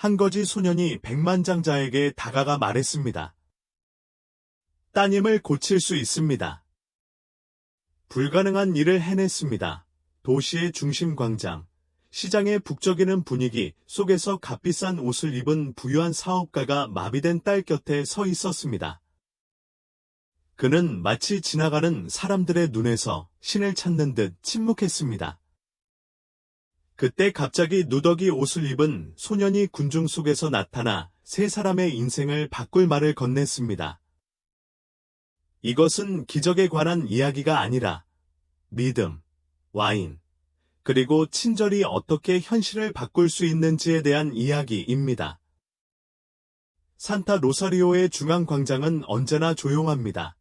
한 거지 소년이 백만장자에게 다가가 말했습니다. 따님을 고칠 수 있습니다. 불가능한 일을 해냈습니다. 도시의 중심 광장, 시장의 북적이는 분위기 속에서 값비싼 옷을 입은 부유한 사업가가 마비된 딸 곁에 서 있었습니다. 그는 마치 지나가는 사람들의 눈에서 신을 찾는 듯 침묵했습니다. 그때 갑자기 누더기 옷을 입은 소년이 군중 속에서 나타나 세 사람의 인생을 바꿀 말을 건넸습니다. 이것은 기적에 관한 이야기가 아니라 믿음, 와인, 그리고 친절이 어떻게 현실을 바꿀 수 있는지에 대한 이야기입니다. 산타 로사리오의 중앙 광장은 언제나 조용합니다.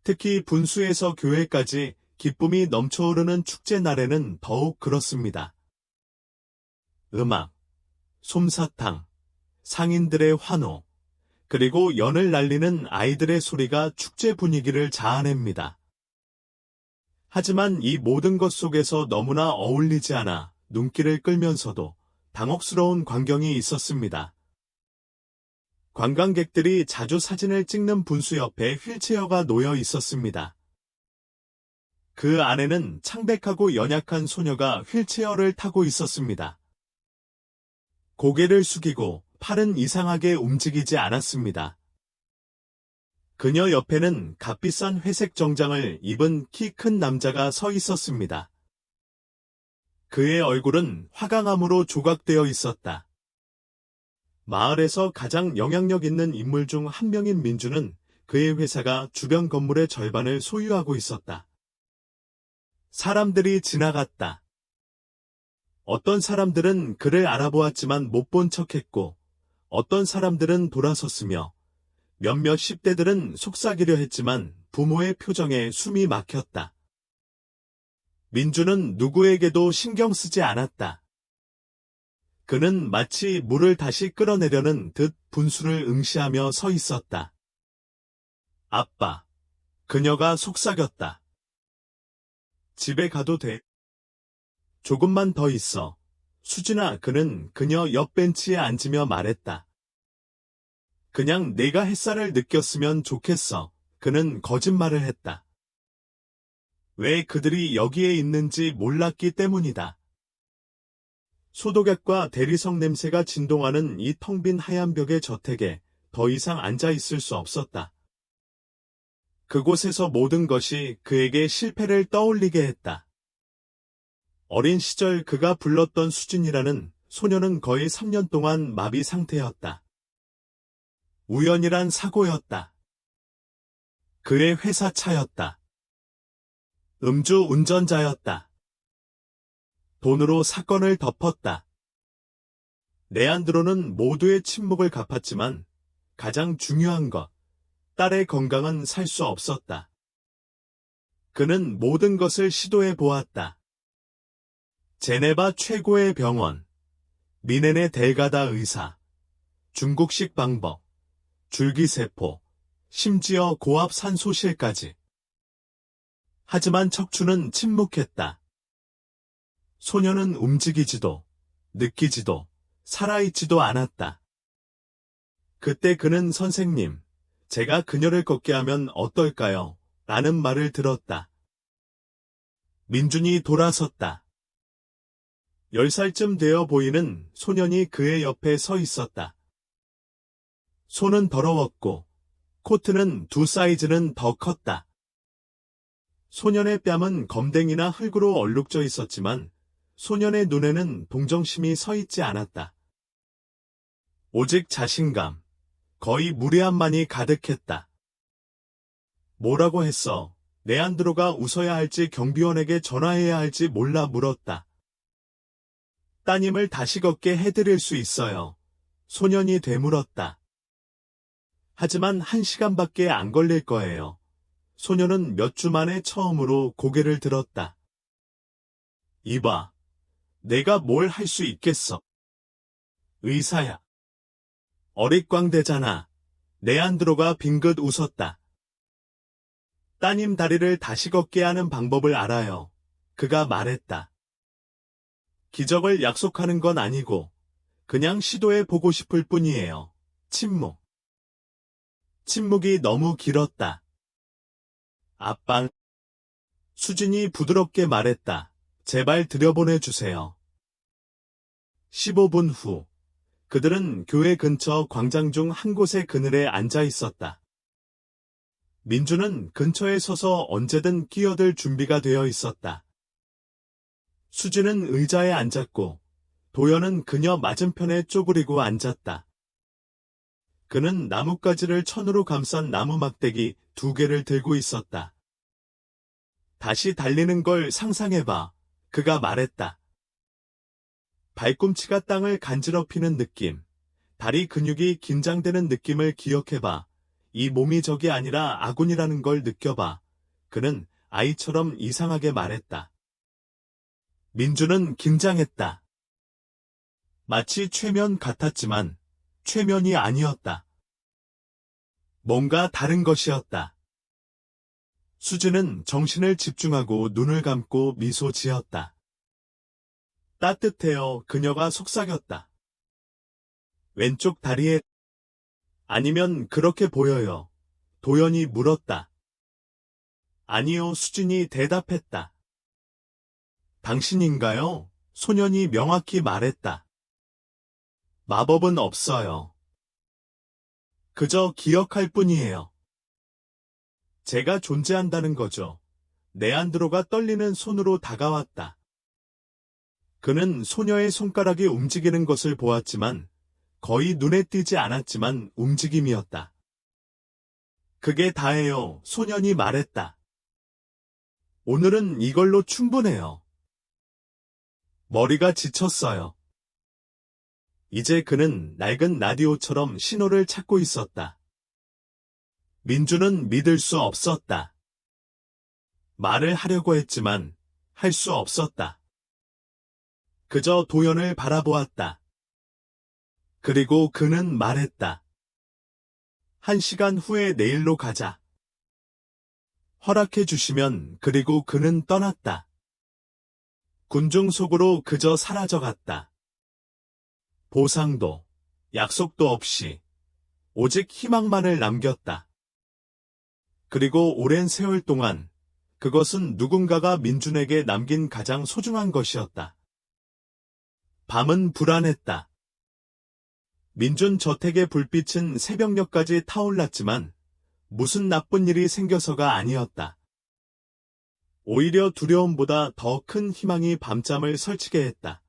특히 분수에서 교회까지 기쁨이 넘쳐오르는 축제 날에는 더욱 그렇습니다. 음악, 솜사탕, 상인들의 환호, 그리고 연을 날리는 아이들의 소리가 축제 분위기를 자아냅니다. 하지만 이 모든 것 속에서 너무나 어울리지 않아 눈길을 끌면서도 당혹스러운 광경이 있었습니다. 관광객들이 자주 사진을 찍는 분수 옆에 휠체어가 놓여 있었습니다. 그 안에는 창백하고 연약한 소녀가 휠체어를 타고 있었습니다. 고개를 숙이고 팔은 이상하게 움직이지 않았습니다. 그녀 옆에는 값비싼 회색 정장을 입은 키 큰 남자가 서 있었습니다. 그의 얼굴은 화강암으로 조각되어 있었다. 마을에서 가장 영향력 있는 인물 중 한 명인 민주는 그의 회사가 주변 건물의 절반을 소유하고 있었다. 사람들이 지나갔다. 어떤 사람들은 그를 알아보았지만 못 본 척했고, 어떤 사람들은 돌아섰으며, 몇몇 10대들은 속삭이려 했지만 부모의 표정에 숨이 막혔다. 민주는 누구에게도 신경 쓰지 않았다. 그는 마치 물을 다시 끌어내려는 듯 분수를 응시하며 서 있었다. 아빠. 그녀가 속삭였다. 집에 가도 돼. 조금만 더 있어. 수진아, 그는 그녀 옆 벤치에 앉으며 말했다. 그냥 내가 햇살을 느꼈으면 좋겠어. 그는 거짓말을 했다. 왜 그들이 여기에 있는지 몰랐기 때문이다. 소독약과 대리석 냄새가 진동하는 이 텅 빈 하얀 벽의 저택에 더 이상 앉아 있을 수 없었다. 그곳에서 모든 것이 그에게 실패를 떠올리게 했다. 어린 시절 그가 불렀던 수진이라는 소녀는 거의 3년 동안 마비 상태였다. 우연이란 사고였다. 그의 회사 차였다. 음주 운전자였다. 돈으로 사건을 덮었다. 레안드로는 모두의 침묵을 갚았지만 가장 중요한 것, 딸의 건강은 살 수 없었다. 그는 모든 것을 시도해 보았다. 제네바 최고의 병원, 미네네 델가다 의사, 중국식 방법, 줄기세포, 심지어 고압 산소실까지. 하지만 척추는 침묵했다. 소녀는 움직이지도, 느끼지도, 살아있지도 않았다. 그때 그는 선생님, 제가 그녀를 걷게 하면 어떨까요? 라는 말을 들었다. 민준이 돌아섰다. 10살쯤 되어 보이는 소년이 그의 옆에 서 있었다. 손은 더러웠고, 코트는 2사이즈는 더 컸다. 소년의 뺨은 검댕이나 흙으로 얼룩져 있었지만, 소년의 눈에는 동정심이 서 있지 않았다. 오직 자신감, 거의 무례함만이 가득했다. 뭐라고 했어? 레안드로가 웃어야 할지 경비원에게 전화해야 할지 몰라 물었다. 따님을 다시 걷게 해드릴 수 있어요. 소년이 되물었다. 하지만 1시간밖에 안 걸릴 거예요. 소년은 몇 주 만에 처음으로 고개를 들었다. 이봐. 내가 뭘 할 수 있겠어? 의사야. 어릿광대잖아. 레안드로가 빙긋 웃었다. 따님 다리를 다시 걷게 하는 방법을 알아요. 그가 말했다. 기적을 약속하는 건 아니고 그냥 시도해 보고 싶을 뿐이에요. 침묵. 침묵이 너무 길었다. 아빠. 수진이 부드럽게 말했다. 제발 들여보내주세요. 15분 후, 그들은 교회 근처 광장 중 한 곳의 그늘에 앉아 있었다. 민주는 근처에 서서 언제든 끼어들 준비가 되어 있었다. 수진은 의자에 앉았고, 도연은 그녀 맞은편에 쪼그리고 앉았다. 그는 나뭇가지를 천으로 감싼 나무 막대기 2개를 들고 있었다. 다시 달리는 걸 상상해봐. 그가 말했다. 발꿈치가 땅을 간지럽히는 느낌, 다리 근육이 긴장되는 느낌을 기억해봐. 이 몸이 적이 아니라 아군이라는 걸 느껴봐. 그는 아이처럼 이상하게 말했다. 민주는 긴장했다. 마치 최면 같았지만 최면이 아니었다. 뭔가 다른 것이었다. 수진은 정신을 집중하고 눈을 감고 미소 지었다. 따뜻해요. 그녀가 속삭였다. 왼쪽 다리에. 아니면 그렇게 보여요. 도연이 물었다. 아니요. 수진이 대답했다. 당신인가요? 소년이 명확히 말했다. 마법은 없어요. 그저 기억할 뿐이에요. 제가 존재한다는 거죠. 레안드로가 떨리는 손으로 다가왔다. 그는 소녀의 손가락이 움직이는 것을 보았지만 거의 눈에 띄지 않았지만 움직임이었다. 그게 다예요. 소년이 말했다. 오늘은 이걸로 충분해요. 머리가 지쳤어요. 이제 그는 낡은 라디오처럼 신호를 찾고 있었다. 민주는 믿을 수 없었다. 말을 하려고 했지만 할 수 없었다. 그저 도연을 바라보았다. 그리고 그는 말했다. 1시간 후에 내일로 가자. 허락해 주시면. 그리고 그는 떠났다. 군중 속으로 그저 사라져갔다. 보상도, 약속도 없이 오직 희망만을 남겼다. 그리고 오랜 세월 동안 그것은 누군가가 민준에게 남긴 가장 소중한 것이었다. 밤은 불안했다. 민준 저택의 불빛은 새벽녘까지 타올랐지만 무슨 나쁜 일이 생겨서가 아니었다. 오히려 두려움보다 더 큰 희망이 밤잠을 설치게 했다.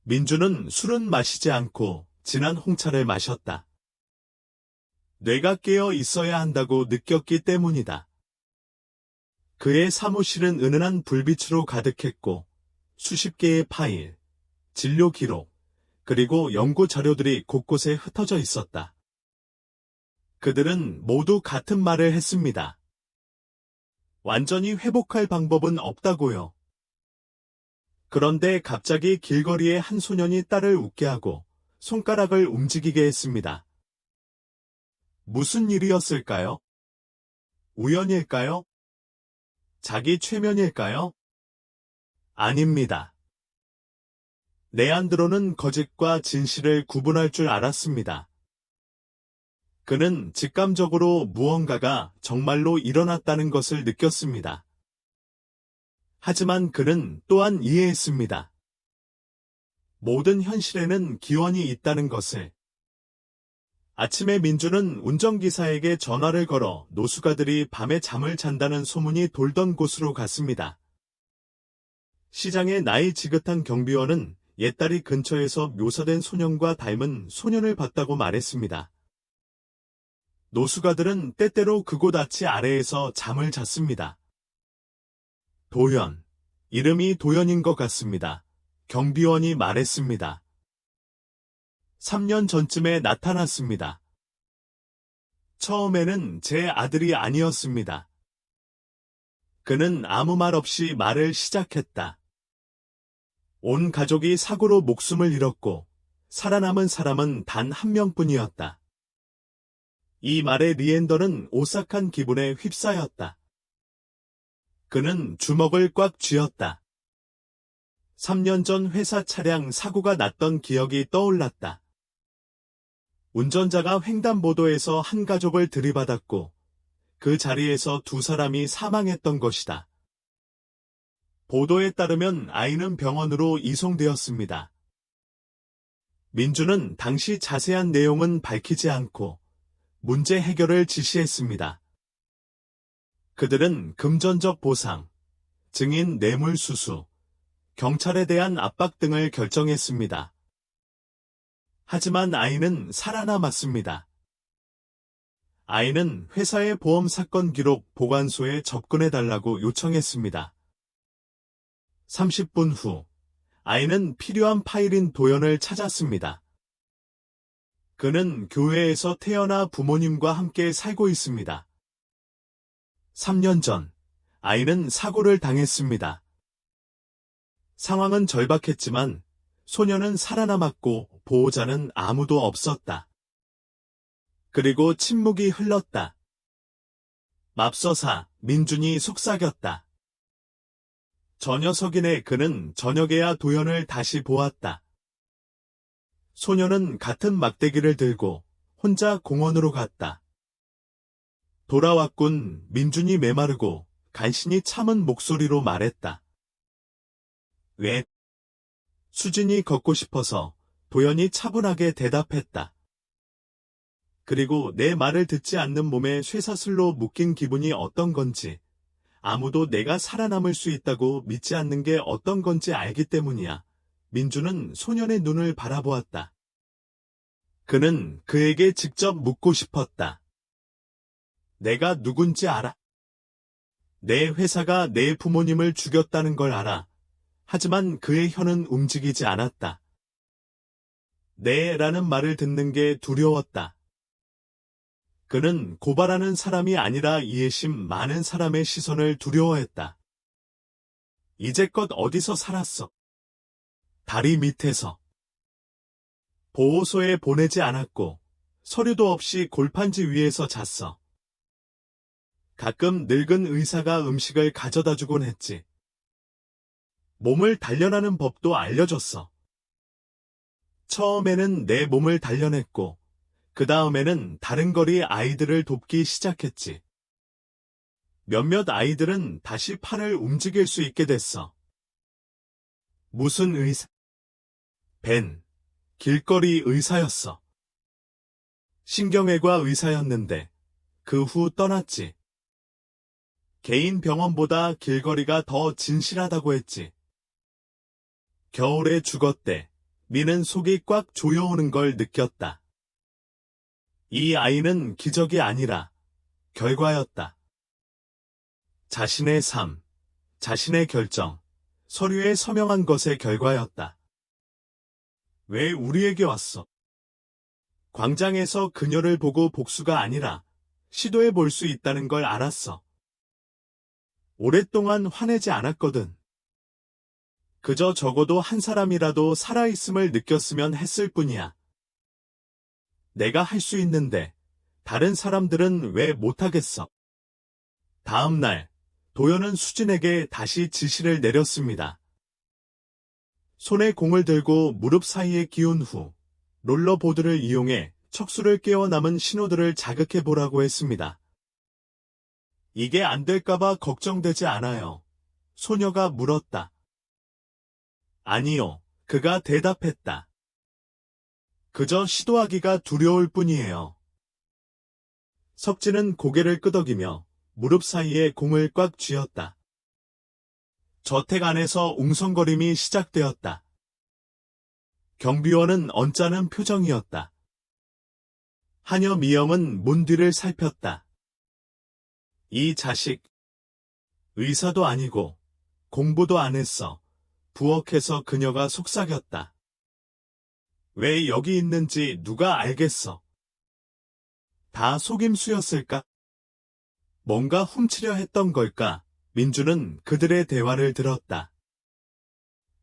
민준은 술은 마시지 않고 진한 홍차를 마셨다. 뇌가 깨어 있어야 한다고 느꼈기 때문이다. 그의 사무실은 은은한 불빛으로 가득했고 수십 개의 파일, 진료 기록, 그리고 연구 자료들이 곳곳에 흩어져 있었다. 그들은 모두 같은 말을 했습니다. 완전히 회복할 방법은 없다고요. 그런데 갑자기 길거리에 한 소년이 딸을 웃게 하고 손가락을 움직이게 했습니다. 무슨 일이었을까요? 우연일까요? 자기 최면일까요? 아닙니다. 레안드로는 거짓과 진실을 구분할 줄 알았습니다. 그는 직감적으로 무언가가 정말로 일어났다는 것을 느꼈습니다. 하지만 그는 또한 이해했습니다. 모든 현실에는 기원이 있다는 것을. 아침에 민주는 운전기사에게 전화를 걸어 노숙가들이 밤에 잠을 잔다는 소문이 돌던 곳으로 갔습니다. 시장의 나이 지긋한 경비원은 옛다리 근처에서 묘사된 소년과 닮은 소년을 봤다고 말했습니다. 노숙가들은 때때로 그곳 아치 아래에서 잠을 잤습니다. 도연, 이름이 도연인 것 같습니다. 경비원이 말했습니다. 3년 전쯤에 나타났습니다. 처음에는 제 아들이 아니었습니다. 그는 아무 말 없이 말을 시작했다. 온 가족이 사고로 목숨을 잃었고 살아남은 사람은 단 1명뿐이었다. 이 말에 리엔더는 오싹한 기분에 휩싸였다. 그는 주먹을 꽉 쥐었다. 3년 전 회사 차량 사고가 났던 기억이 떠올랐다. 운전자가 횡단보도에서 한 가족을 들이받았고 그 자리에서 두 사람이 사망했던 것이다. 보도에 따르면 아이는 병원으로 이송되었습니다. 민주는 당시 자세한 내용은 밝히지 않고 문제 해결을 지시했습니다. 그들은 금전적 보상, 증인 뇌물 수수, 경찰에 대한 압박 등을 결정했습니다. 하지만 아이는 살아남았습니다. 아이는 회사의 보험 사건 기록 보관소에 접근해달라고 요청했습니다. 30분 후, 아이는 필요한 파일인 도연을 찾았습니다. 그는 교회에서 태어나 부모님과 함께 살고 있습니다. 3년 전, 아이는 사고를 당했습니다. 상황은 절박했지만 소녀는 살아남았고 보호자는 아무도 없었다. 그리고 침묵이 흘렀다. 맙서사, 민준이 속삭였다. 저 녀석이네. 그는 저녁에야 도연을 다시 보았다. 소녀는 같은 막대기를 들고 혼자 공원으로 갔다. 돌아왔군. 민준이 메마르고 간신히 참은 목소리로 말했다. 왜? 수진이 걷고 싶어서 도연이 차분하게 대답했다. 그리고 내 말을 듣지 않는 몸에 쇠사슬로 묶인 기분이 어떤 건지, 아무도 내가 살아남을 수 있다고 믿지 않는 게 어떤 건지 알기 때문이야. 민주는 소년의 눈을 바라보았다. 그는 그에게 직접 묻고 싶었다. 내가 누군지 알아? 내 회사가 내 부모님을 죽였다는 걸 알아. 하지만 그의 혀는 움직이지 않았다. 네라는 말을 듣는 게 두려웠다. 그는 고발하는 사람이 아니라 이해심 많은 사람의 시선을 두려워했다. 이제껏 어디서 살았어? 다리 밑에서. 보호소에 보내지 않았고 서류도 없이 골판지 위에서 잤어. 가끔 늙은 의사가 음식을 가져다 주곤 했지. 몸을 단련하는 법도 알려줬어. 처음에는 내 몸을 단련했고 그 다음에는 다른 거리 아이들을 돕기 시작했지. 몇몇 아이들은 다시 팔을 움직일 수 있게 됐어. 무슨 의사? 벤, 길거리 의사였어. 신경외과 의사였는데 그 후 떠났지. 개인 병원보다 길거리가 더 진실하다고 했지. 겨울에 죽었대. 미는 속이 꽉 조여오는 걸 느꼈다. 이 아이는 기적이 아니라 결과였다. 자신의 삶, 자신의 결정, 서류에 서명한 것의 결과였다. 왜 우리에게 왔어? 광장에서 그녀를 보고 복수가 아니라 시도해 볼 수 있다는 걸 알았어. 오랫동안 화내지 않았거든. 그저 적어도 한 사람이라도 살아있음을 느꼈으면 했을 뿐이야. 내가 할 수 있는데 다른 사람들은 왜 못하겠어? 다음 날, 도연은 수진에게 다시 지시를 내렸습니다. 손에 공을 들고 무릎 사이에 기운 후 롤러보드를 이용해 척수를 깨어 남은 신호들을 자극해 보라고 했습니다. 이게 안 될까봐 걱정되지 않아요. 소녀가 물었다. 아니요, 그가 대답했다. 그저 시도하기가 두려울 뿐이에요. 석진은 고개를 끄덕이며 무릎 사이에 공을 꽉 쥐었다. 저택 안에서 웅성거림이 시작되었다. 경비원은 언짢은 표정이었다. 하녀 미영은 문 뒤를 살폈다. 이 자식, 의사도 아니고 공부도 안 했어. 부엌에서 그녀가 속삭였다. 왜 여기 있는지 누가 알겠어? 다 속임수였을까? 뭔가 훔치려 했던 걸까? 민주는 그들의 대화를 들었다.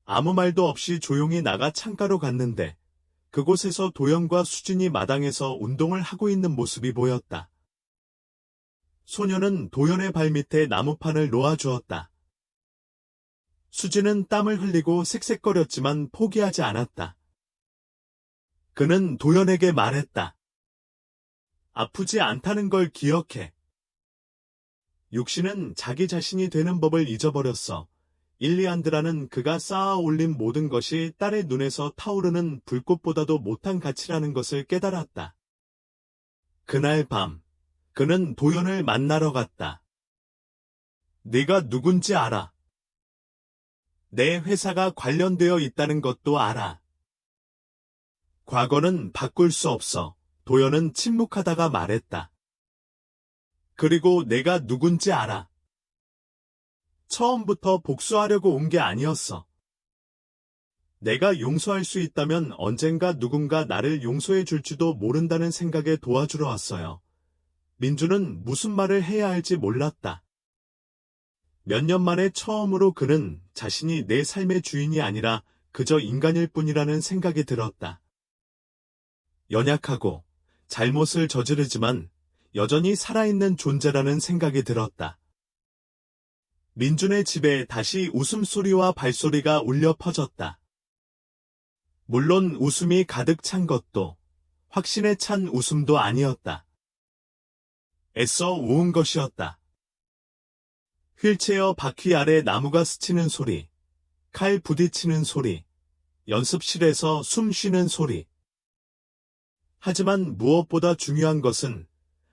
아무 말도 없이 조용히 나가 창가로 갔는데 그곳에서 도연과 수진이 마당에서 운동을 하고 있는 모습이 보였다. 소녀는 도연의 발밑에 나무판을 놓아주었다. 수지는 땀을 흘리고 색색거렸지만 포기하지 않았다. 그는 도연에게 말했다. 아프지 않다는 걸 기억해. 육신은 자기 자신이 되는 법을 잊어버렸어. 일리안드라는 그가 쌓아 올린 모든 것이 딸의 눈에서 타오르는 불꽃보다도 못한 가치라는 것을 깨달았다. 그날 밤, 그는 도연을 만나러 갔다. 네가 누군지 알아. 내 회사가 관련되어 있다는 것도 알아. 과거는 바꿀 수 없어. 도연은 침묵하다가 말했다. 그리고 내가 누군지 알아. 처음부터 복수하려고 온 게 아니었어. 내가 용서할 수 있다면 언젠가 누군가 나를 용서해 줄지도 모른다는 생각에 도와주러 왔어요. 민주는 무슨 말을 해야 할지 몰랐다. 몇 년 만에 처음으로 그는 자신이 내 삶의 주인이 아니라 그저 인간일 뿐이라는 생각이 들었다. 연약하고 잘못을 저지르지만 여전히 살아있는 존재라는 생각이 들었다. 민준의 집에 다시 웃음소리와 발소리가 울려 퍼졌다. 물론 웃음이 가득 찬 것도 확신에 찬 웃음도 아니었다. 애써 우은 것이었다. 휠체어 바퀴 아래 나무가 스치는 소리, 칼 부딪히는 소리, 연습실에서 숨 쉬는 소리. 하지만 무엇보다 중요한 것은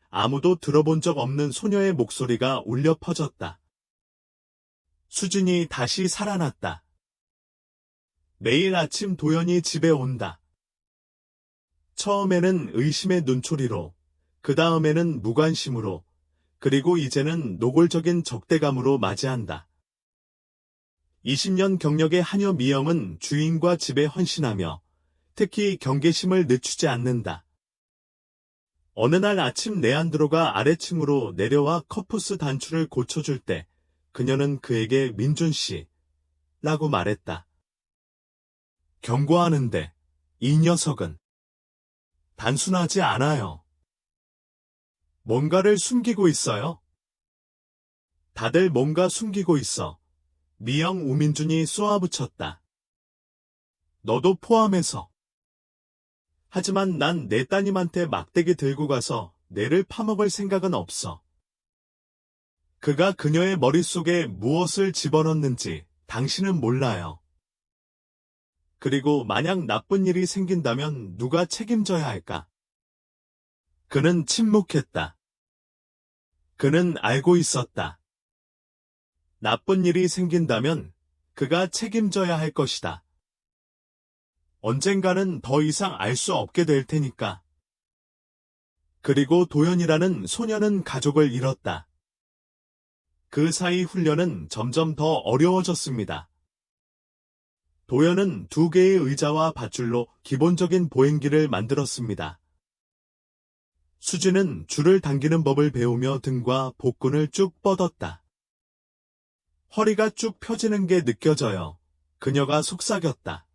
아무도 들어본 적 없는 소녀의 목소리가 울려 퍼졌다. 수진이 다시 살아났다. 매일 아침 도연이 집에 온다. 처음에는 의심의 눈초리로, 그 다음에는 무관심으로, 그리고 이제는 노골적인 적대감으로 맞이한다. 20년 경력의 하녀 미영은 주인과 집에 헌신하며 특히 경계심을 늦추지 않는다. 어느 날 아침 레안드로가 아래층으로 내려와 커프스 단추를 고쳐줄 때 그녀는 그에게 민준 씨 라고 말했다. 경고하는데 이 녀석은 단순하지 않아요. 뭔가를 숨기고 있어요. 다들 뭔가 숨기고 있어. 미영 우민준이 쏘아붙였다. 너도 포함해서. 하지만 난 내 따님한테 막대기 들고 가서 뇌를 파먹을 생각은 없어. 그가 그녀의 머릿속에 무엇을 집어넣는지 당신은 몰라요. 그리고 만약 나쁜 일이 생긴다면 누가 책임져야 할까? 그는 침묵했다. 그는 알고 있었다. 나쁜 일이 생긴다면 그가 책임져야 할 것이다. 언젠가는 더 이상 알 수 없게 될 테니까. 그리고 도연이라는 소녀는 가족을 잃었다. 그 사이 훈련은 점점 더 어려워졌습니다. 도연은 2개의 의자와 밧줄로 기본적인 보행기를 만들었습니다. 수지는 줄을 당기는 법을 배우며 등과 복근을 쭉 뻗었다. 허리가 쭉 펴지는 게 느껴져요. 그녀가 속삭였다.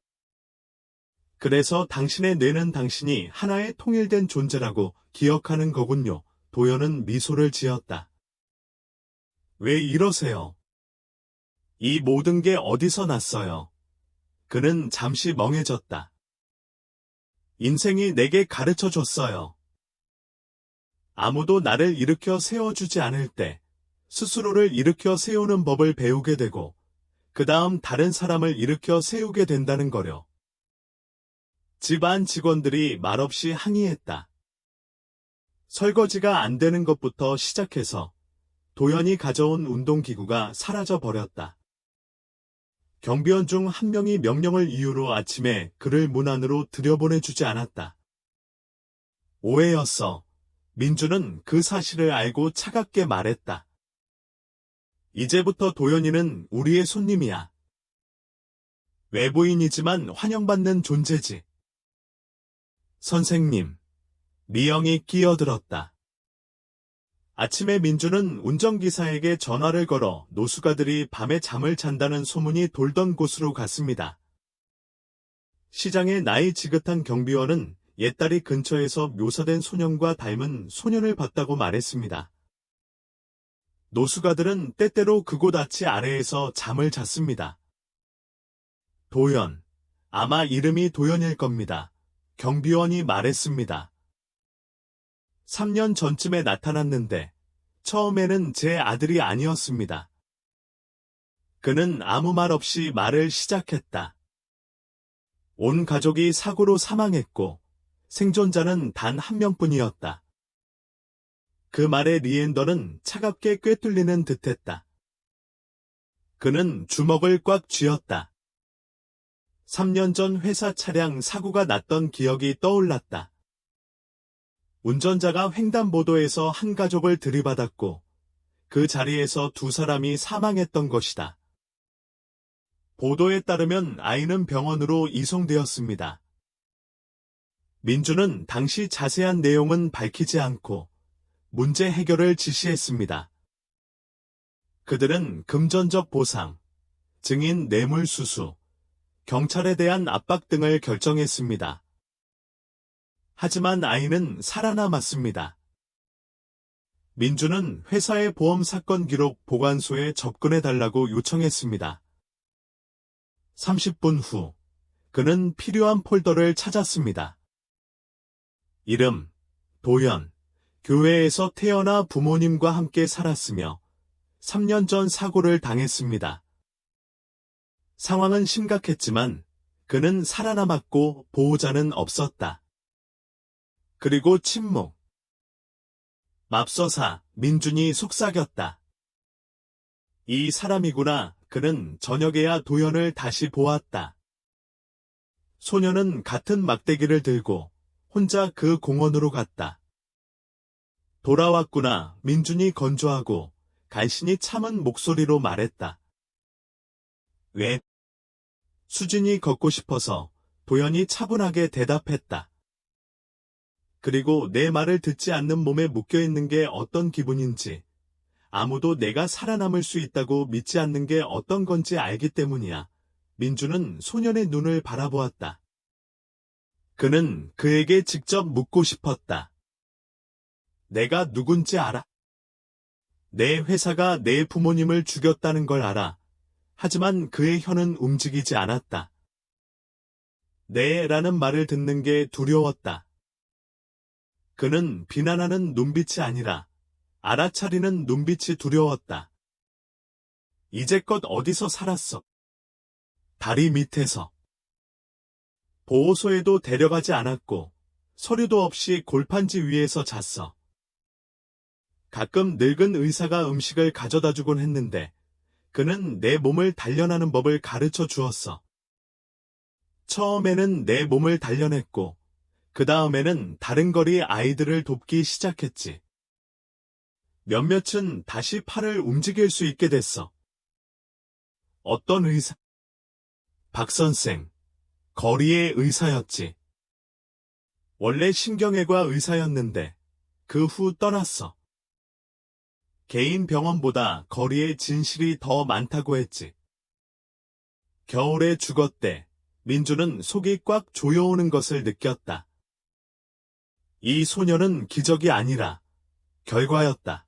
그래서 당신의 뇌는 당신이 하나의 통일된 존재라고 기억하는 거군요. 도연은 미소를 지었다. 왜 이러세요? 이 모든 게 어디서 났어요? 그는 잠시 멍해졌다. 인생이 내게 가르쳐 줬어요. 아무도 나를 일으켜 세워주지 않을 때 스스로를 일으켜 세우는 법을 배우게 되고 그 다음 다른 사람을 일으켜 세우게 된다는 거려. 집안 직원들이 말없이 항의했다. 설거지가 안 되는 것부터 시작해서 도연이 가져온 운동기구가 사라져 버렸다. 경비원 중 한 명이 명령을 이유로 아침에 그를 문 안으로 들여보내주지 않았다. 오해였어. 민주는 그 사실을 알고 차갑게 말했다. 이제부터 도연이는 우리의 손님이야. 외부인이지만 환영받는 존재지. 선생님, 미영이 끼어들었다. 아침에 민주는 운전기사에게 전화를 걸어 노숙가들이 밤에 잠을 잔다는 소문이 돌던 곳으로 갔습니다. 시장의 나이 지긋한 경비원은 옛딸이 근처에서 묘사된 소년과 닮은 소년을 봤다고 말했습니다. 노숙가들은 때때로 그곳 아치 아래에서 잠을 잤습니다. 도연. 아마 이름이 도연일 겁니다. 경비원이 말했습니다. 3년 전쯤에 나타났는데 처음에는 제 아들이 아니었습니다. 그는 아무 말 없이 말을 시작했다. 온 가족이 사고로 사망했고 생존자는 단 한 명뿐이었다. 그 말에 리엔더는 차갑게 꿰뚫리는 듯했다. 그는 주먹을 꽉 쥐었다. 3년 전 회사 차량 사고가 났던 기억이 떠올랐다. 운전자가 횡단보도에서 한 가족을 들이받았고 그 자리에서 두 사람이 사망했던 것이다. 보도에 따르면 아이는 병원으로 이송되었습니다. 민주는 당시 자세한 내용은 밝히지 않고 문제 해결을 지시했습니다. 그들은 금전적 보상, 증인 뇌물 수수, 경찰에 대한 압박 등을 결정했습니다. 하지만 아이는 살아남았습니다. 민주는 회사의 보험 사건 기록 보관소에 접근해달라고 요청했습니다. 30분 후, 그는 필요한 폴더를 찾았습니다. 이름, 도연, 교회에서 태어나 부모님과 함께 살았으며 3년 전 사고를 당했습니다. 상황은 심각했지만 그는 살아남았고 보호자는 없었다. 그리고 침묵. 맙소사, 민준이 속삭였다. 이 사람이구나. 그는 저녁에야 도연을 다시 보았다. 소녀는 같은 막대기를 들고 혼자 그 공원으로 갔다. 돌아왔구나. 민준이 건조하고 간신히 참은 목소리로 말했다. 왜? 수진이 걷고 싶어서 도연이 차분하게 대답했다. 그리고 내 말을 듣지 않는 몸에 묶여있는 게 어떤 기분인지, 아무도 내가 살아남을 수 있다고 믿지 않는 게 어떤 건지 알기 때문이야. 민주는 소년의 눈을 바라보았다. 그는 그에게 직접 묻고 싶었다. 내가 누군지 알아? 내 회사가 내 부모님을 죽였다는 걸 알아. 하지만 그의 혀는 움직이지 않았다. 네라는 말을 듣는 게 두려웠다. 그는 비난하는 눈빛이 아니라 알아차리는 눈빛이 두려웠다. 이제껏 어디서 살았어? 다리 밑에서. 보호소에도 데려가지 않았고 서류도 없이 골판지 위에서 잤어. 가끔 늙은 의사가 음식을 가져다 주곤 했는데 그는 내 몸을 단련하는 법을 가르쳐 주었어. 처음에는 내 몸을 단련했고 그 다음에는 다른 거리 아이들을 돕기 시작했지. 몇몇은 다시 팔을 움직일 수 있게 됐어. 어떤 의사? 박 선생. 거리의 의사였지. 원래 신경외과 의사였는데 그 후 떠났어. 개인 병원보다 거리에 진실이 더 많다고 했지. 겨울에 죽었대. 민주는 속이 꽉 조여오는 것을 느꼈다. 이 소녀는 기적이 아니라 결과였다.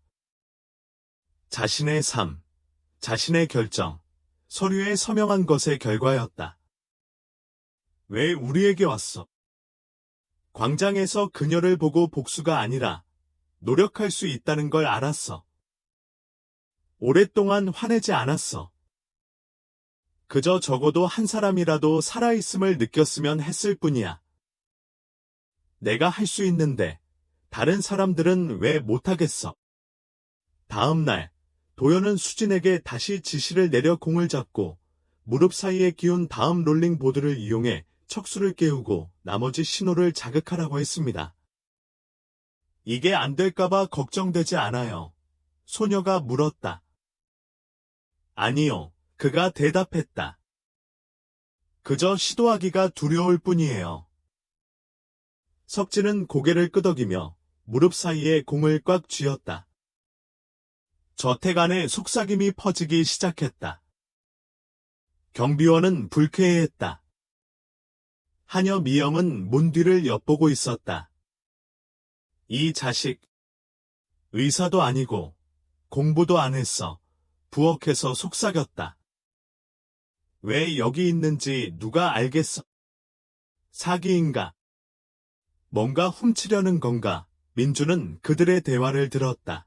자신의 삶, 자신의 결정, 서류에 서명한 것의 결과였다. 왜 우리에게 왔어? 광장에서 그녀를 보고 복수가 아니라 노력할 수 있다는 걸 알았어. 오랫동안 화내지 않았어. 그저 적어도 한 사람이라도 살아있음을 느꼈으면 했을 뿐이야. 내가 할 수 있는데 다른 사람들은 왜 못하겠어? 다음 날, 도연은 수진에게 다시 지시를 내려 공을 잡고 무릎 사이에 끼운 다음 롤링보드를 이용해 척수를 깨우고 나머지 신호를 자극하라고 했습니다. 이게 안 될까봐 걱정되지 않아요. 소녀가 물었다. 아니요, 그가 대답했다. 그저 시도하기가 두려울 뿐이에요. 석진은 고개를 끄덕이며 무릎 사이에 공을 꽉 쥐었다. 저택 안에 속삭임이 퍼지기 시작했다. 경비원은 불쾌해했다. 하녀 미영은 문 뒤를 엿보고 있었다. 이 자식, 의사도 아니고 공부도 안 했어. 부엌에서 속삭였다. 왜 여기 있는지 누가 알겠어? 사기인가? 뭔가 훔치려는 건가? 민주는 그들의 대화를 들었다.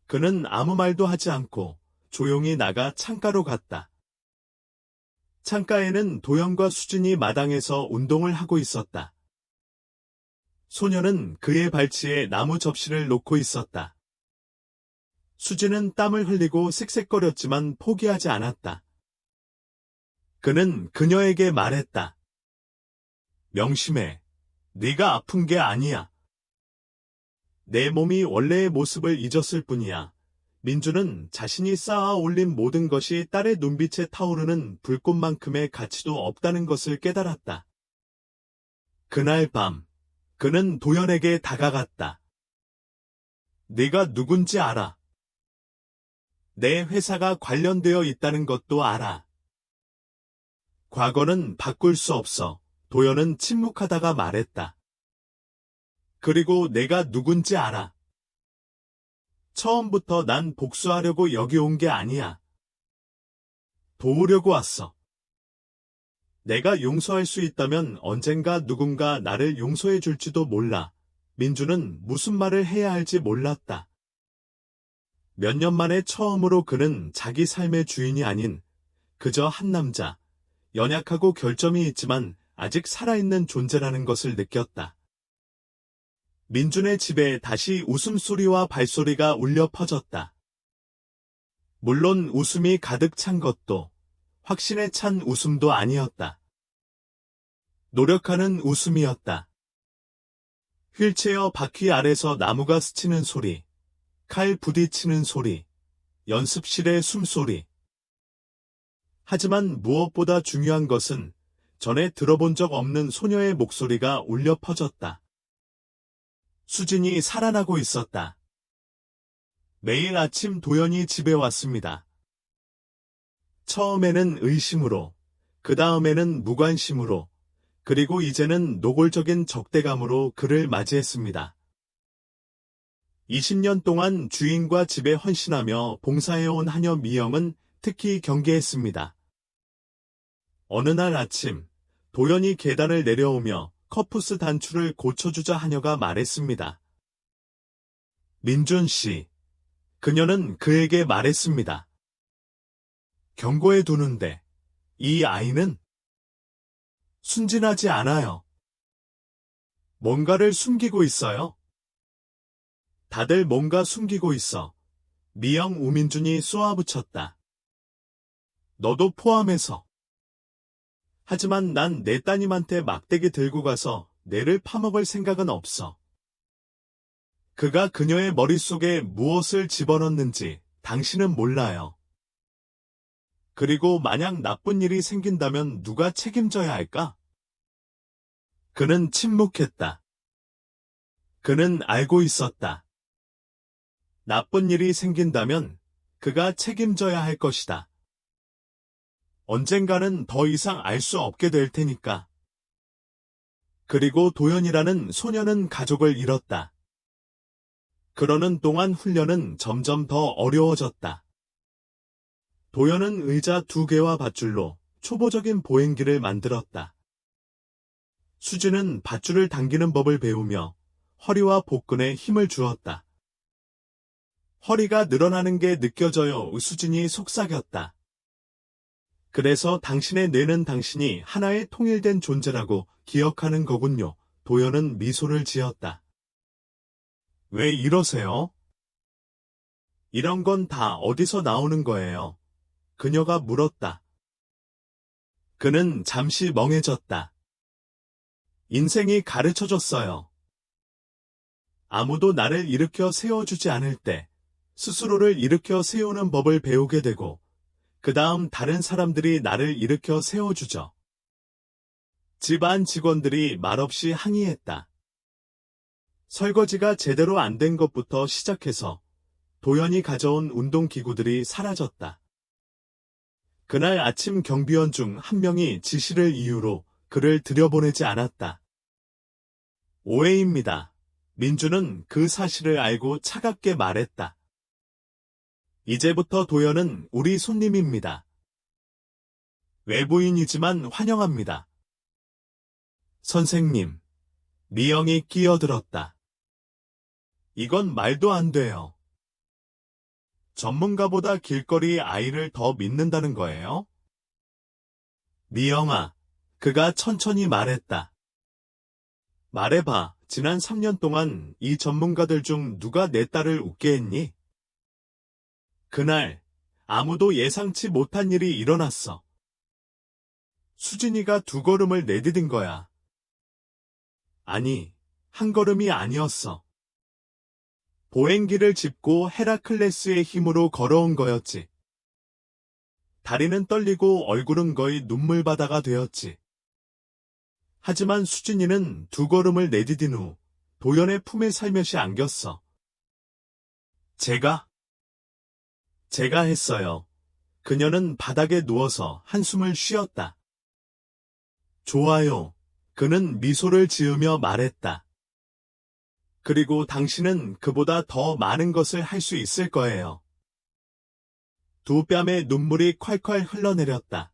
그는 아무 말도 하지 않고 조용히 나가 창가로 갔다. 창가에는 도연과 수진이 마당에서 운동을 하고 있었다. 소녀는 그의 발치에 나무 접시를 놓고 있었다. 수진은 땀을 흘리고 쌕쌕거렸지만 포기하지 않았다. 그는 그녀에게 말했다. 명심해. 네가 아픈 게 아니야. 내 몸이 원래의 모습을 잊었을 뿐이야. 민주는 자신이 쌓아 올린 모든 것이 딸의 눈빛에 타오르는 불꽃만큼의 가치도 없다는 것을 깨달았다. 그날 밤, 그는 도연에게 다가갔다. 네가 누군지 알아. 내 회사가 관련되어 있다는 것도 알아. 과거는 바꿀 수 없어. 도연은 침묵하다가 말했다. 그리고 내가 누군지 알아. 처음부터 난 복수하려고 여기 온 게 아니야. 도우려고 왔어. 내가 용서할 수 있다면 언젠가 누군가 나를 용서해 줄지도 몰라. 민주는 무슨 말을 해야 할지 몰랐다. 몇 년 만에 처음으로 그는 자기 삶의 주인이 아닌 그저 한 남자, 연약하고 결점이 있지만 아직 살아있는 존재라는 것을 느꼈다. 민준의 집에 다시 웃음소리와 발소리가 울려 퍼졌다. 물론 웃음이 가득 찬 것도 확신에 찬 웃음도 아니었다. 노력하는 웃음이었다. 휠체어 바퀴 아래서 나무가 스치는 소리, 칼 부딪히는 소리, 연습실의 숨소리. 하지만 무엇보다 중요한 것은 전에 들어본 적 없는 소녀의 목소리가 울려 퍼졌다. 수진이 살아나고 있었다. 매일 아침 도연이 집에 왔습니다. 처음에는 의심으로, 그 다음에는 무관심으로, 그리고 이제는 노골적인 적대감으로 그를 맞이했습니다. 20년 동안 주인과 집에 헌신하며 봉사해온 하녀 미영은 특히 경계했습니다. 어느 날 아침, 도연이 계단을 내려오며 커프스 단추를 고쳐주자 하녀가 말했습니다. 민준 씨, 그녀는 그에게 말했습니다. 경고해 두는데, 이 아이는 순진하지 않아요. 뭔가를 숨기고 있어요. 다들 뭔가 숨기고 있어. 미영 우민준이 쏘아붙였다. 너도 포함해서. 하지만 난 내 따님한테 막대기 들고 가서 뇌를 파먹을 생각은 없어. 그가 그녀의 머릿속에 무엇을 집어넣는지 당신은 몰라요. 그리고 만약 나쁜 일이 생긴다면 누가 책임져야 할까? 그는 침묵했다. 그는 알고 있었다. 나쁜 일이 생긴다면 그가 책임져야 할 것이다. 언젠가는 더 이상 알 수 없게 될 테니까. 그리고 도연이라는 소녀는 가족을 잃었다. 그러는 동안 훈련은 점점 더 어려워졌다. 도연은 의자 2개와 밧줄로 초보적인 보행기를 만들었다. 수진은 밧줄을 당기는 법을 배우며 허리와 복근에 힘을 주었다. 허리가 늘어나는 게 느껴져요. 수진이 속삭였다. 그래서 당신의 뇌는 당신이 하나의 통일된 존재라고 기억하는 거군요. 도연은 미소를 지었다. 왜 이러세요? 이런 건 다 어디서 나오는 거예요? 그녀가 물었다. 그는 잠시 멍해졌다. 인생이 가르쳐줬어요. 아무도 나를 일으켜 세워주지 않을 때 스스로를 일으켜 세우는 법을 배우게 되고 그 다음 다른 사람들이 나를 일으켜 세워주죠. 집안 직원들이 말없이 항의했다. 설거지가 제대로 안 된 것부터 시작해서 도연이 가져온 운동기구들이 사라졌다. 그날 아침 경비원 중 한 명이 지시를 이유로 그를 들여보내지 않았다. 오해입니다. 민주는 그 사실을 알고 차갑게 말했다. 이제부터 도연은 우리 손님입니다. 외부인이지만 환영합니다. 선생님, 미영이 끼어들었다. 이건 말도 안 돼요. 전문가보다 길거리 아이를 더 믿는다는 거예요? 미영아, 그가 천천히 말했다. 말해봐, 지난 3년 동안 이 전문가들 중 누가 내 딸을 웃게 했니? 그날, 아무도 예상치 못한 일이 일어났어. 수진이가 2걸음을 내디딘 거야. 아니, 1걸음이 아니었어. 보행기를 짚고 헤라클레스의 힘으로 걸어온 거였지. 다리는 떨리고 얼굴은 거의 눈물바다가 되었지. 하지만 수진이는 2걸음을 내디딘 후 도연의 품에 살며시 안겼어. 제가 했어요. 그녀는 바닥에 누워서 한숨을 쉬었다. 좋아요. 그는 미소를 지으며 말했다. 그리고 당신은 그보다 더 많은 것을 할 수 있을 거예요. 2뺨에 눈물이 콸콸 흘러내렸다.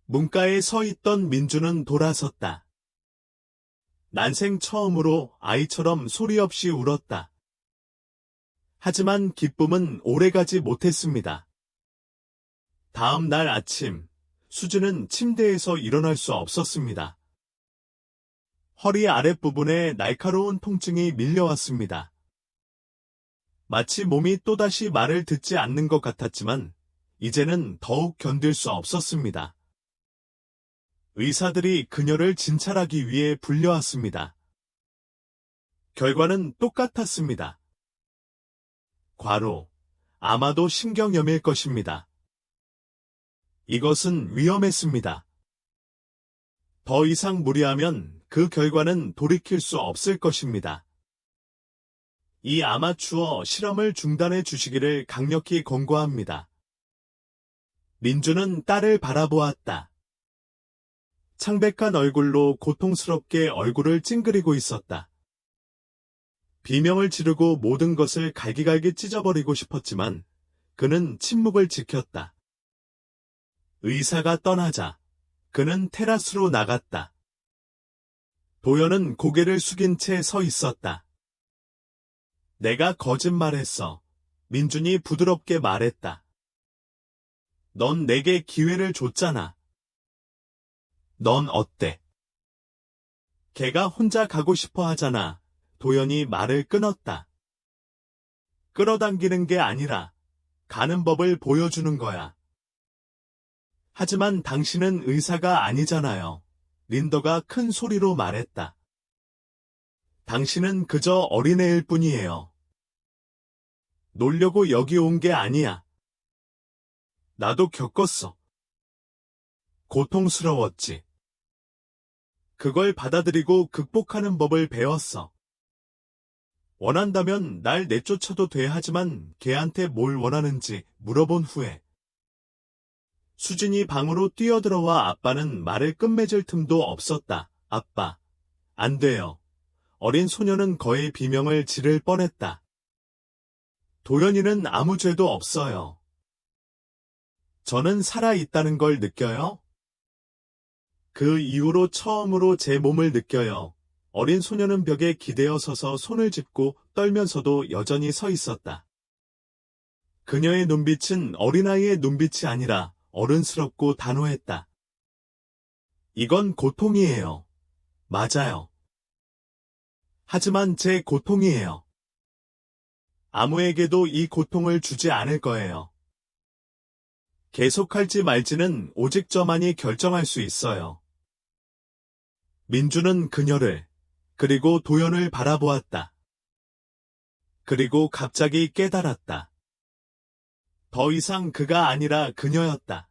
문가에 서 있던 민주는 돌아섰다. 난생 처음으로 아이처럼 소리 없이 울었다. 하지만 기쁨은 오래가지 못했습니다. 다음 날 아침, 수진은 침대에서 일어날 수 없었습니다. 허리 아랫부분에 날카로운 통증이 밀려왔습니다. 마치 몸이 또다시 말을 듣지 않는 것 같았지만 이제는 더욱 견딜 수 없었습니다. 의사들이 그녀를 진찰하기 위해 불려왔습니다. 결과는 똑같았습니다. 과로, 아마도 신경염일 것입니다. 이것은 위험했습니다. 더 이상 무리하면 그 결과는 돌이킬 수 없을 것입니다. 이 아마추어 실험을 중단해 주시기를 강력히 권고합니다. 민주는 딸을 바라보았다. 창백한 얼굴로 고통스럽게 얼굴을 찡그리고 있었다. 비명을 지르고 모든 것을 갈기갈기 찢어버리고 싶었지만 그는 침묵을 지켰다. 의사가 떠나자 그는 테라스로 나갔다. 도연은 고개를 숙인 채 서 있었다. 내가 거짓말했어. 민준이 부드럽게 말했다. 넌 내게 기회를 줬잖아. 넌 어때? 걔가 혼자 가고 싶어 하잖아. 도연이 말을 끊었다. 끌어당기는 게 아니라 가는 법을 보여주는 거야. 하지만 당신은 의사가 아니잖아요. 린더가 큰 소리로 말했다. 당신은 그저 어린애일 뿐이에요. 놀려고 여기 온 게 아니야. 나도 겪었어. 고통스러웠지. 그걸 받아들이고 극복하는 법을 배웠어. 원한다면 날 내쫓아도 돼 하지만 걔한테 뭘 원하는지 물어본 후에 수진이 방으로 뛰어들어와 아빠는 말을 끝맺을 틈도 없었다. 아빠, 안 돼요. 어린 소녀는 거의 비명을 지를 뻔했다. 도연이는 아무 죄도 없어요. 저는 살아있다는 걸 느껴요? 그 이후로 처음으로 제 몸을 느껴요. 어린 소녀는 벽에 기대어 서서 손을 짚고 떨면서도 여전히 서 있었다. 그녀의 눈빛은 어린아이의 눈빛이 아니라 어른스럽고 단호했다. 이건 고통이에요. 맞아요. 하지만 제 고통이에요. 아무에게도 이 고통을 주지 않을 거예요. 계속할지 말지는 오직 저만이 결정할 수 있어요. 민주는 그녀를, 그리고 도연을 바라보았다. 그리고 갑자기 깨달았다. 더 이상 그가 아니라 그녀였다.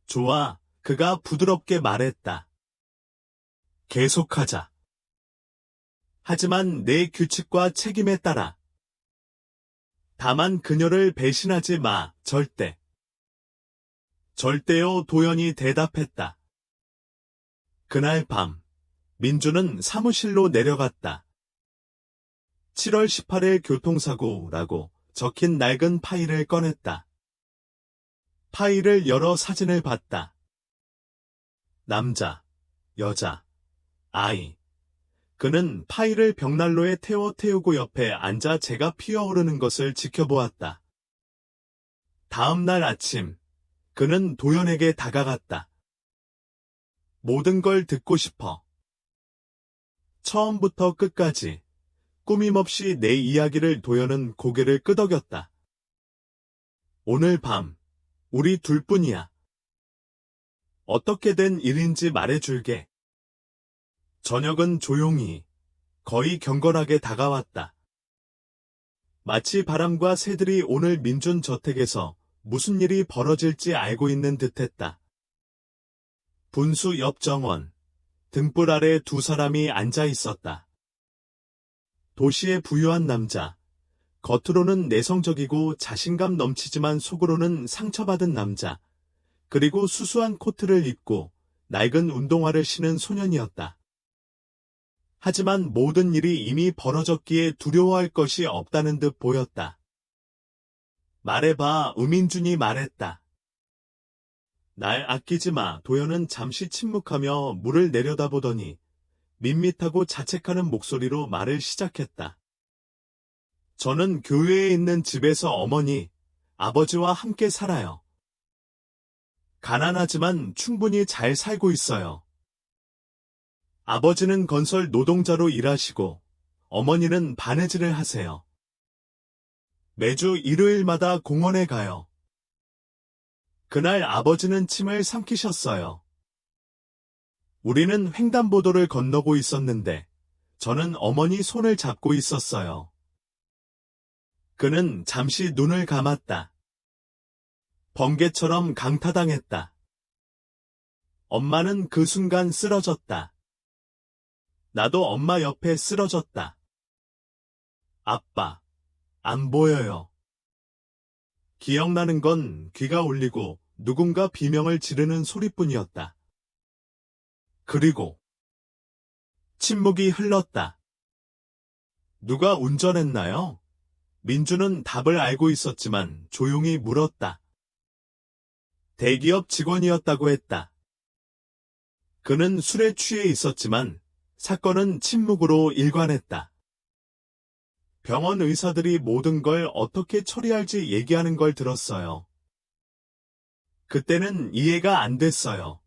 좋아, 그가 부드럽게 말했다. 계속하자. 하지만 내 규칙과 책임에 따라. 다만 그녀를 배신하지 마, 절대. 절대요, 도연이 대답했다. 그날 밤, 민주는 사무실로 내려갔다. 7월 18일 교통사고라고 적힌 낡은 파일을 꺼냈다. 파일을 열어 사진을 봤다. 남자, 여자, 아이. 그는 파일을 벽난로에 태우고 옆에 앉아 재가 피어오르는 것을 지켜보았다. 다음 날 아침, 그는 도연에게 다가갔다. 모든 걸 듣고 싶어. 처음부터 끝까지 꾸밈없이 내 이야기를. 도연은 고개를 끄덕였다. 오늘 밤, 우리 둘뿐이야. 어떻게 된 일인지 말해줄게. 저녁은 조용히, 거의 경건하게 다가왔다. 마치 바람과 새들이 오늘 민준 저택에서 무슨 일이 벌어질지 알고 있는 듯했다. 분수 옆 정원, 등불 아래 두 사람이 앉아 있었다. 도시의 부유한 남자, 겉으로는 내성적이고 자신감 넘치지만 속으로는 상처받은 남자, 그리고 수수한 코트를 입고 낡은 운동화를 신은 소년이었다. 하지만 모든 일이 이미 벌어졌기에 두려워할 것이 없다는 듯 보였다. 말해봐, 음인준이 말했다. 날 아끼지 마. 도연은 잠시 침묵하며 물을 내려다보더니 밋밋하고 자책하는 목소리로 말을 시작했다. 저는 교회에 있는 집에서 어머니, 아버지와 함께 살아요. 가난하지만 충분히 잘 살고 있어요. 아버지는 건설 노동자로 일하시고 어머니는 바느질을 하세요. 매주 일요일마다 공원에 가요. 그날 아버지는 침을 삼키셨어요. 우리는 횡단보도를 건너고 있었는데 저는 어머니 손을 잡고 있었어요. 그는 잠시 눈을 감았다. 번개처럼 강타당했다. 엄마는 그 순간 쓰러졌다. 나도 엄마 옆에 쓰러졌다. 아빠, 안 보여요. 기억나는 건 귀가 울리고 누군가 비명을 지르는 소리뿐이었다. 그리고 침묵이 흘렀다. 누가 운전했나요? 민주는 답을 알고 있었지만 조용히 물었다. 대기업 직원이었다고 했다. 그는 술에 취해 있었지만 사건은 침묵으로 일관했다. 병원 의사들이 모든 걸 어떻게 처리할지 얘기하는 걸 들었어요. 그때는 이해가 안 됐어요.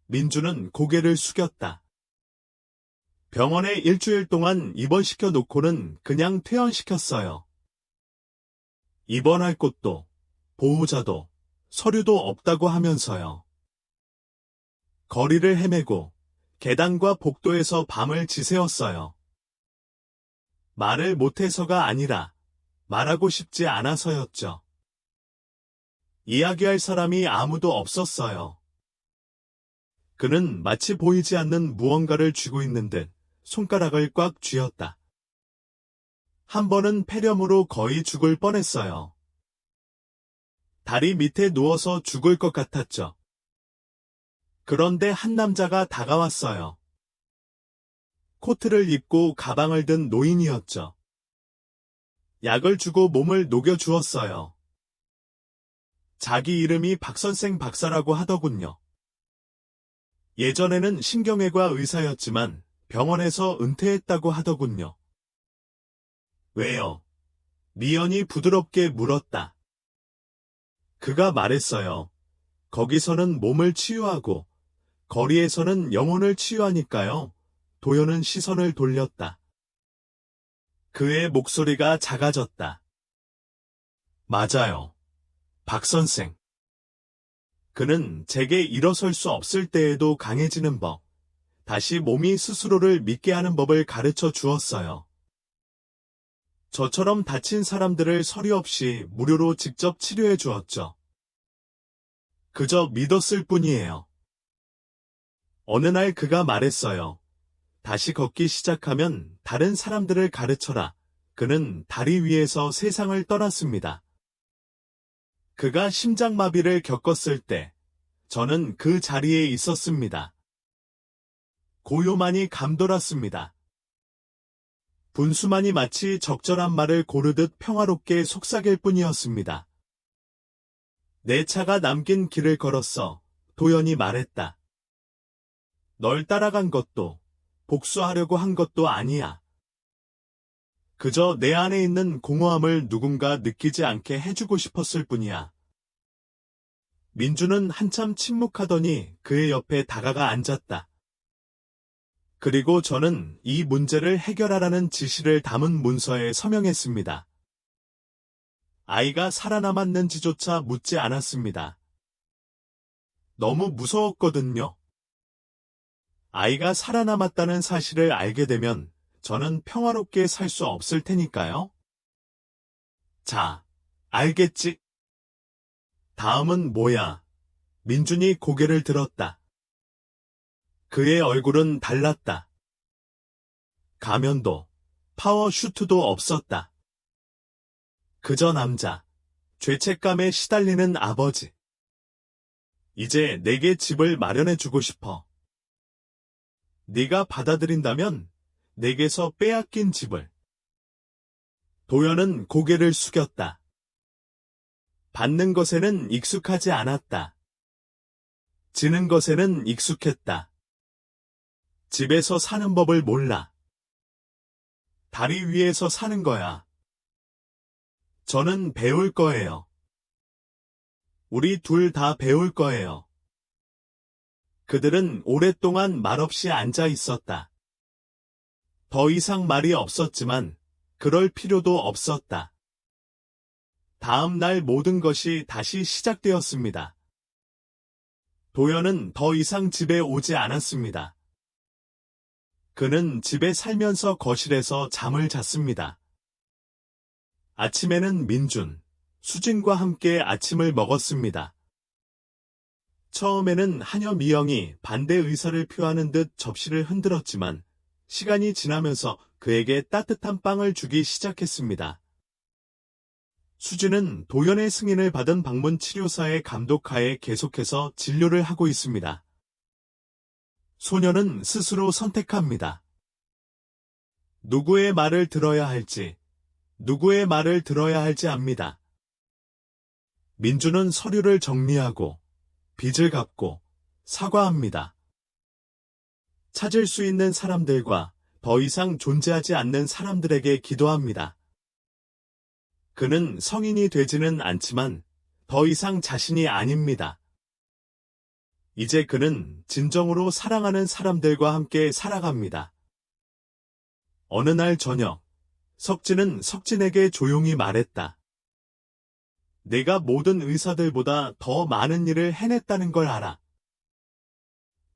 민주는 고개를 숙였다. 병원에 일주일 동안 입원시켜 놓고는 그냥 퇴원시켰어요. 입원할 곳도, 보호자도, 서류도 없다고 하면서요. 거리를 헤매고 계단과 복도에서 밤을 지새웠어요. 말을 못해서가 아니라 말하고 싶지 않아서였죠. 이야기할 사람이 아무도 없었어요. 그는 마치 보이지 않는 무언가를 쥐고 있는 듯 손가락을 꽉 쥐었다. 한 번은 폐렴으로 거의 죽을 뻔했어요. 다리 밑에 누워서 죽을 것 같았죠. 그런데 한 남자가 다가왔어요. 코트를 입고 가방을 든 노인이었죠. 약을 주고 몸을 녹여주었어요. 자기 이름이 박선생 박사라고 하더군요. 예전에는 신경외과 의사였지만 병원에서 은퇴했다고 하더군요. 왜요? 미연이 부드럽게 물었다. 그가 말했어요. 거기서는 몸을 치유하고 거리에서는 영혼을 치유하니까요. 도연은 시선을 돌렸다. 그의 목소리가 작아졌다. 맞아요. 박 선생. 그는 제게 일어설 수 없을 때에도 강해지는 법, 다시 몸이 스스로를 믿게 하는 법을 가르쳐 주었어요. 저처럼 다친 사람들을 서류 없이 무료로 직접 치료해 주었죠. 그저 믿었을 뿐이에요. 어느 날 그가 말했어요. 다시 걷기 시작하면 다른 사람들을 가르쳐라. 그는 다리 위에서 세상을 떠났습니다. 그가 심장마비를 겪었을 때 저는 그 자리에 있었습니다. 고요만이 감돌았습니다. 분수만이 마치 적절한 말을 고르듯 평화롭게 속삭일 뿐이었습니다. 내 차가 남긴 길을 걸었어. 도연이 말했다. 널 따라간 것도 복수하려고 한 것도 아니야. 그저 내 안에 있는 공허함을 누군가 느끼지 않게 해주고 싶었을 뿐이야. 민주는 한참 침묵하더니 그의 옆에 다가가 앉았다. 그리고 저는 이 문제를 해결하라는 지시를 담은 문서에 서명했습니다. 아이가 살아남았는지조차 묻지 않았습니다. 너무 무서웠거든요. 아이가 살아남았다는 사실을 알게 되면 저는 평화롭게 살 수 없을 테니까요. 자, 알겠지? 다음은 뭐야? 민준이 고개를 들었다. 그의 얼굴은 달랐다. 가면도, 파워슈트도 없었다. 그저 남자, 죄책감에 시달리는 아버지. 이제 내게 집을 마련해주고 싶어. 네가 받아들인다면 내게서 빼앗긴 집을. 도연은 고개를 숙였다. 받는 것에는 익숙하지 않았다. 지는 것에는 익숙했다. 집에서 사는 법을 몰라. 다리 위에서 사는 거야. 저는 배울 거예요. 우리 둘 다 배울 거예요. 그들은 오랫동안 말없이 앉아 있었다. 더 이상 말이 없었지만 그럴 필요도 없었다. 다음 날 모든 것이 다시 시작되었습니다. 도연은 더 이상 집에 오지 않았습니다. 그는 집에 살면서 거실에서 잠을 잤습니다. 아침에는 민준, 수진과 함께 아침을 먹었습니다. 처음에는 하녀 미영이 반대 의사를 표하는 듯 접시를 흔들었지만 시간이 지나면서 그에게 따뜻한 빵을 주기 시작했습니다. 수진은 도연의 승인을 받은 방문 치료사의 감독하에 계속해서 진료를 하고 있습니다. 소녀는 스스로 선택합니다. 누구의 말을 들어야 할지, 누구의 말을 들어야 할지 압니다. 민주는 서류를 정리하고 빚을 갚고 사과합니다. 찾을 수 있는 사람들과 더 이상 존재하지 않는 사람들에게 기도합니다. 그는 성인이 되지는 않지만 더 이상 자신이 아닙니다. 이제 그는 진정으로 사랑하는 사람들과 함께 살아갑니다. 어느 날 저녁, 석진은 석진에게 조용히 말했다. 내가 모든 의사들보다 더 많은 일을 해냈다는 걸 알아.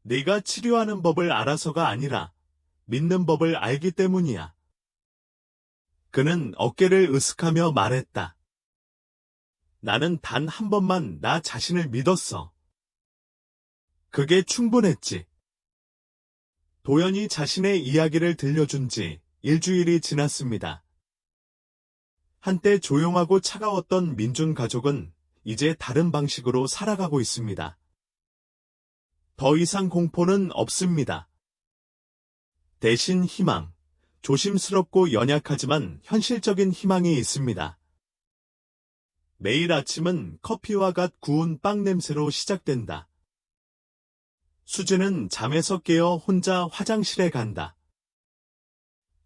네가 치료하는 법을 알아서가 아니라 믿는 법을 알기 때문이야. 그는 어깨를 으쓱하며 말했다. 나는 단 한 번만 나 자신을 믿었어. 그게 충분했지. 도연이 자신의 이야기를 들려준 지 일주일이 지났습니다. 한때 조용하고 차가웠던 민준 가족은 이제 다른 방식으로 살아가고 있습니다. 더 이상 공포는 없습니다. 대신 희망, 조심스럽고 연약하지만 현실적인 희망이 있습니다. 매일 아침은 커피와 갓 구운 빵 냄새로 시작된다. 수지는 잠에서 깨어 혼자 화장실에 간다.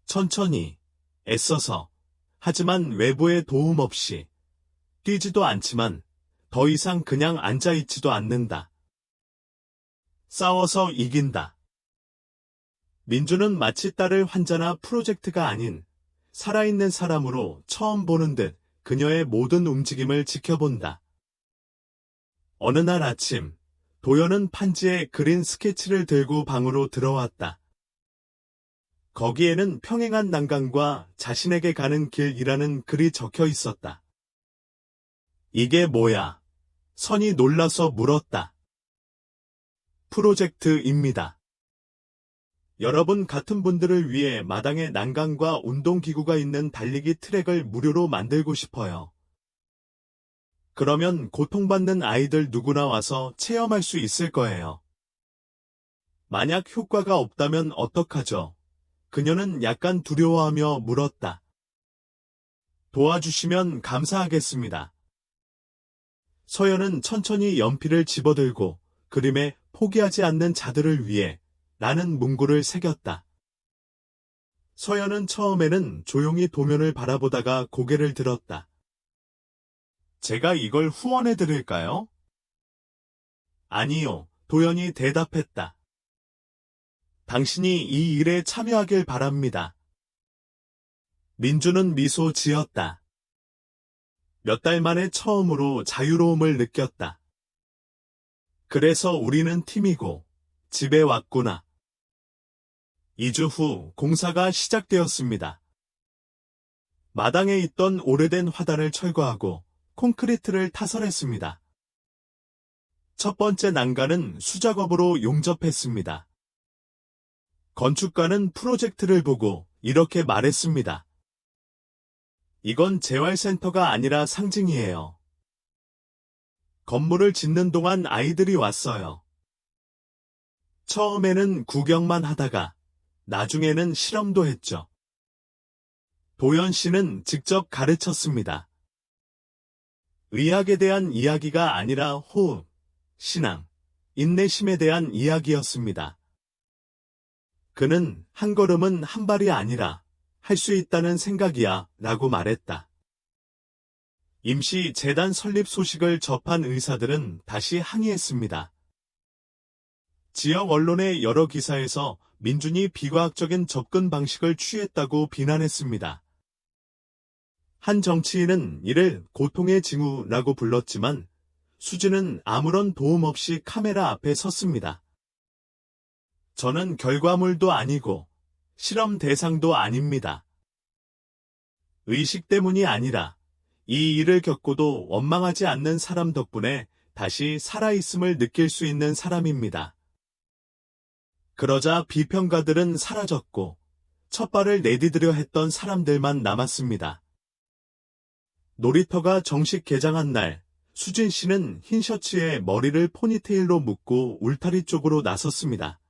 천천히, 애써서, 하지만 외부의 도움 없이, 뛰지도 않지만 더 이상 그냥 앉아있지도 않는다. 싸워서 이긴다. 민주는 마치 딸을 환자나 프로젝트가 아닌 살아있는 사람으로 처음 보는 듯 그녀의 모든 움직임을 지켜본다. 어느 날 아침, 도연은 판지에 그린 스케치를 들고 방으로 들어왔다. 거기에는 평행한 난간과 자신에게 가는 길이라는 글이 적혀 있었다. 이게 뭐야? 선이 놀라서 물었다. 프로젝트입니다. 여러분 같은 분들을 위해 마당에 난간과 운동기구가 있는 달리기 트랙을 무료로 만들고 싶어요. 그러면 고통받는 아이들 누구나 와서 체험할 수 있을 거예요. 만약 효과가 없다면 어떡하죠? 그녀는 약간 두려워하며 물었다. 도와주시면 감사하겠습니다. 서연은 천천히 연필을 집어들고 그림에 포기하지 않는 자들을 위해 라는 문구를 새겼다. 서연은 처음에는 조용히 도면을 바라보다가 고개를 들었다. 제가 이걸 후원해 드릴까요? 아니요, 도연이 대답했다. 당신이 이 일에 참여하길 바랍니다. 민주는 미소 지었다. 몇 달 만에 처음으로 자유로움을 느꼈다. 그래서 우리는 팀이고 집에 왔구나. 2주 후 공사가 시작되었습니다. 마당에 있던 오래된 화단을 철거하고 콘크리트를 타설했습니다. 첫 번째 난간은 수작업으로 용접했습니다. 건축가는 프로젝트를 보고 이렇게 말했습니다. 이건 재활센터가 아니라 상징이에요. 건물을 짓는 동안 아이들이 왔어요. 처음에는 구경만 하다가 나중에는 실험도 했죠. 도연 씨는 직접 가르쳤습니다. 의학에 대한 이야기가 아니라 호흡, 신앙, 인내심에 대한 이야기였습니다. 그는 한 걸음은 한 발이 아니라 할 수 있다는 생각이야 라고 말했다. 임시 재단 설립 소식을 접한 의사들은 다시 항의했습니다. 지역 언론의 여러 기사에서 민준이 비과학적인 접근 방식을 취했다고 비난했습니다. 한 정치인은 이를 고통의 징후라고 불렀지만 수진은 아무런 도움 없이 카메라 앞에 섰습니다. 저는 결과물도 아니고 실험 대상도 아닙니다. 의식 때문이 아니라 이 일을 겪고도 원망하지 않는 사람 덕분에 다시 살아있음을 느낄 수 있는 사람입니다. 그러자 비평가들은 사라졌고 첫 발을 내디디려 했던 사람들만 남았습니다. 놀이터가 정식 개장한 날, 수진 씨는 흰 셔츠에 머리를 포니테일로 묶고 울타리 쪽으로 나섰습니다.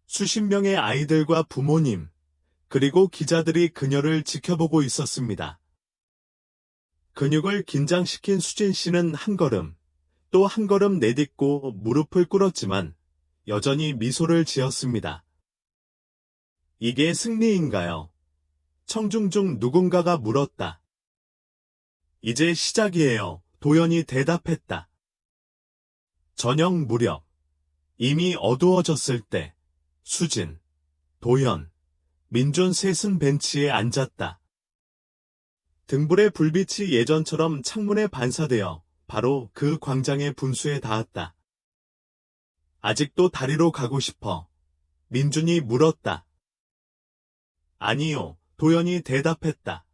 수십 명의 아이들과 부모님, 그리고 기자들이 그녀를 지켜보고 있었습니다. 근육을 긴장시킨 수진 씨는 한 걸음, 또 한 걸음 내딛고 무릎을 꿇었지만 여전히 미소를 지었습니다. 이게 승리인가요? 청중 중 누군가가 물었다. 이제 시작이에요. 도연이 대답했다. 저녁 무렵, 이미 어두워졌을 때 수진, 도연, 민준 셋은 벤치에 앉았다. 등불의 불빛이 예전처럼 창문에 반사되어 바로 그 광장의 분수에 닿았다. 아직도 다리로 가고 싶어. 민준이 물었다. 아니요, 도연이 대답했다.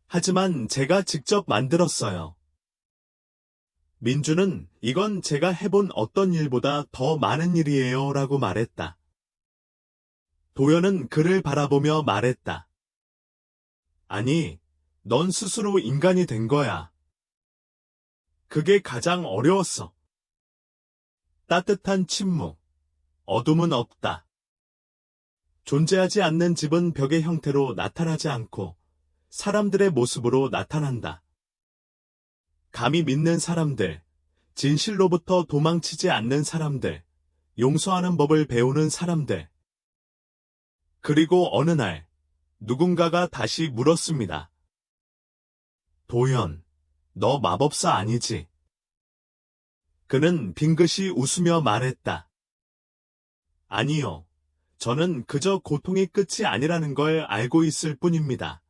하지만 제가 직접 만들었어요. 민준은 이건 제가 해본 어떤 일보다 더 많은 일이에요 라고 말했다. 도연은 그를 바라보며 말했다. 아니, 넌 스스로 인간이 된 거야. 그게 가장 어려웠어. 따뜻한 침묵. 어둠은 없다. 존재하지 않는 집은 벽의 형태로 나타나지 않고 사람들의 모습으로 나타난다. 감히 믿는 사람들, 진실로부터 도망치지 않는 사람들, 용서하는 법을 배우는 사람들. 그리고 어느 날 누군가가 다시 물었습니다. 도연, 너 마법사 아니지? 그는 빙긋이 웃으며 말했다. 아니요. 저는 그저 고통이 끝이 아니라는 걸 알고 있을 뿐입니다.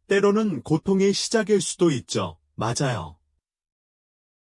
때로는 고통이 시작일 수도 있죠. 맞아요.